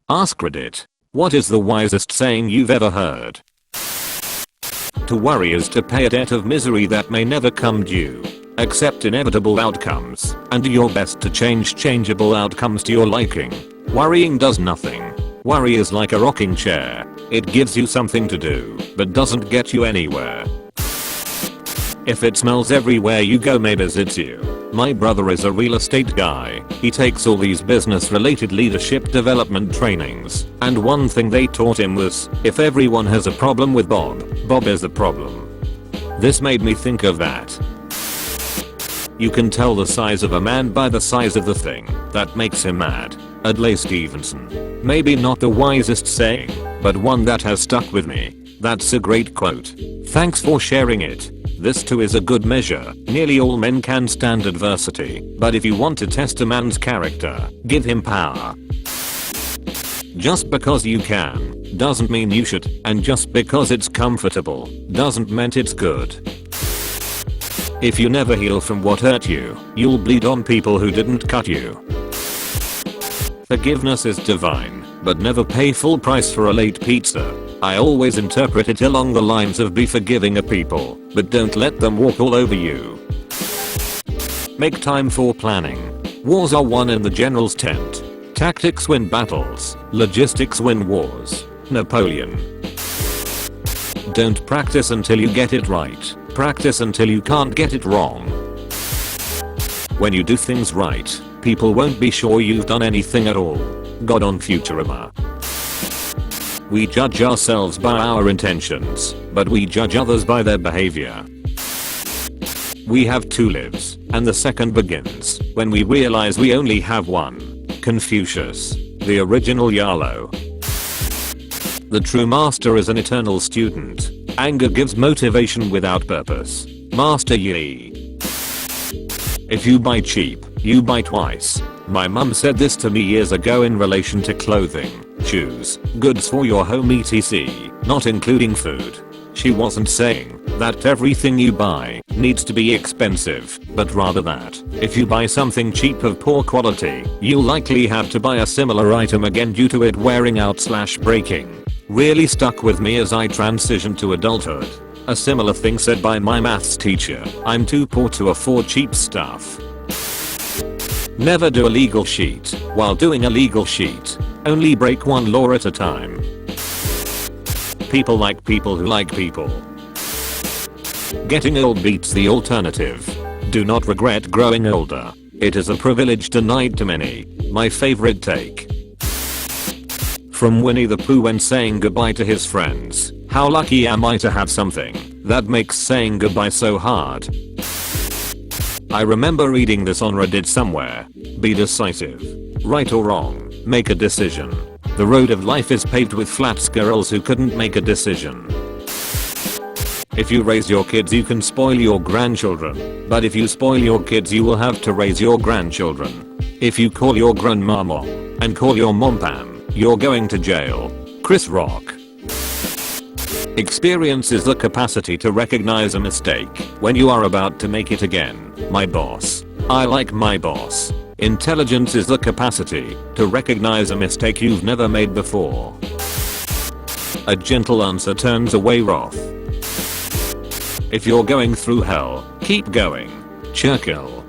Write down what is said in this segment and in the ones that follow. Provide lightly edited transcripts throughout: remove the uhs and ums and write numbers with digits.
AskReddit. What is the wisest saying you've ever heard? To worry is to pay a debt of misery that may never come due. Accept inevitable outcomes and do your best to change changeable outcomes to your liking. Worrying does nothing. Worry is like a rocking chair. It gives you something to do, but doesn't get you anywhere. If it smells everywhere you go, maybe it's you. My brother is a real estate guy. He takes all these business related leadership development trainings, and one thing they taught him was, if everyone has a problem with Bob, Bob is the problem. This made me think of that. You can tell the size of a man by the size of the thing that makes him mad. Adlai Stevenson. Maybe not the wisest saying, but one that has stuck with me. That's a great quote. Thanks for sharing it. This too is a good measure. Nearly all men can stand adversity, but if you want to test a man's character, give him power. Just because you can, doesn't mean you should, and just because it's comfortable, doesn't mean it's good. If you never heal from what hurt you, you'll bleed on people who didn't cut you. Forgiveness is divine, but never pay full price for a late pizza. I always interpret it along the lines of be forgiving of people, but don't let them walk all over you. Make time for planning. Wars are won in the general's tent. Tactics win battles, logistics win wars. Napoleon. Don't practice until you get it right. Practice until you can't get it wrong. When you do things right, people won't be sure you've done anything at all. God on Futurama. We judge ourselves by our intentions, but we judge others by their behavior. We have two lives, and the second begins when we realize we only have one. Confucius. The original YOLO. The true master is an eternal student. Anger gives motivation without purpose. Master Yi. If you buy cheap, you buy twice. My mum said this to me years ago in relation to clothing, shoes, goods for your home etc., not including food. She wasn't saying that everything you buy needs to be expensive, but rather that if you buy something cheap of poor quality, you'll likely have to buy a similar item again due to it wearing out/breaking. Really stuck with me as I transitioned to adulthood. A similar thing said by my maths teacher, I'm too poor to afford cheap stuff. Never do a legal sheet while doing a legal sheet. Only break one law at a time. People like people who like people. Getting old beats the alternative. Do not regret growing older. It is a privilege denied to many. My favorite take. From Winnie the Pooh when saying goodbye to his friends. How lucky am I to have something that makes saying goodbye so hard. I remember reading this on Reddit somewhere. Be decisive. Right or wrong, make a decision. The road of life is paved with flat squirrels who couldn't make a decision. If you raise your kids you can spoil your grandchildren, but if you spoil your kids you will have to raise your grandchildren. If you call your grandma mom and call your mom Pam, you're going to jail. Chris Rock. Experience is the capacity to recognize a mistake when you are about to make it again. My boss. I like my boss. Intelligence is the capacity to recognize a mistake you've never made before. A gentle answer turns away wrath. If you're going through hell, keep going. Churchill.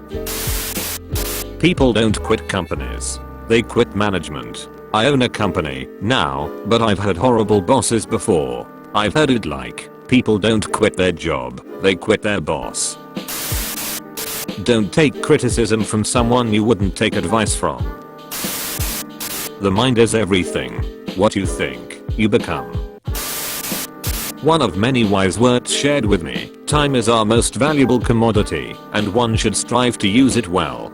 People don't quit companies. They quit management. I own a company now, but I've had horrible bosses before. I've heard it like, people don't quit their job, they quit their boss. Don't take criticism from someone you wouldn't take advice from. The mind is everything. What you think, you become. One of many wise words shared with me, time is our most valuable commodity, and one should strive to use it well.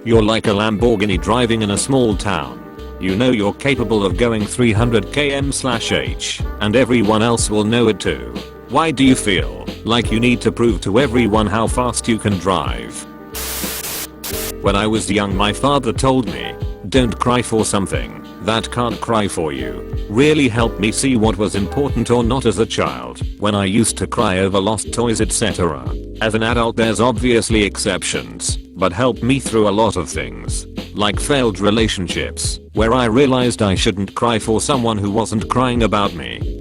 You're like a Lamborghini driving in a small town. You know you're capable of going 300 km/h, and everyone else will know it too. Why do you feel like you need to prove to everyone how fast you can drive? When I was young my father told me, don't cry for something that can't cry for you. Really helped me see what was important or not as a child, when I used to cry over lost toys etc. As an adult there's obviously exceptions, but helped me through a lot of things, like failed relationships, where I realized I shouldn't cry for someone who wasn't crying about me.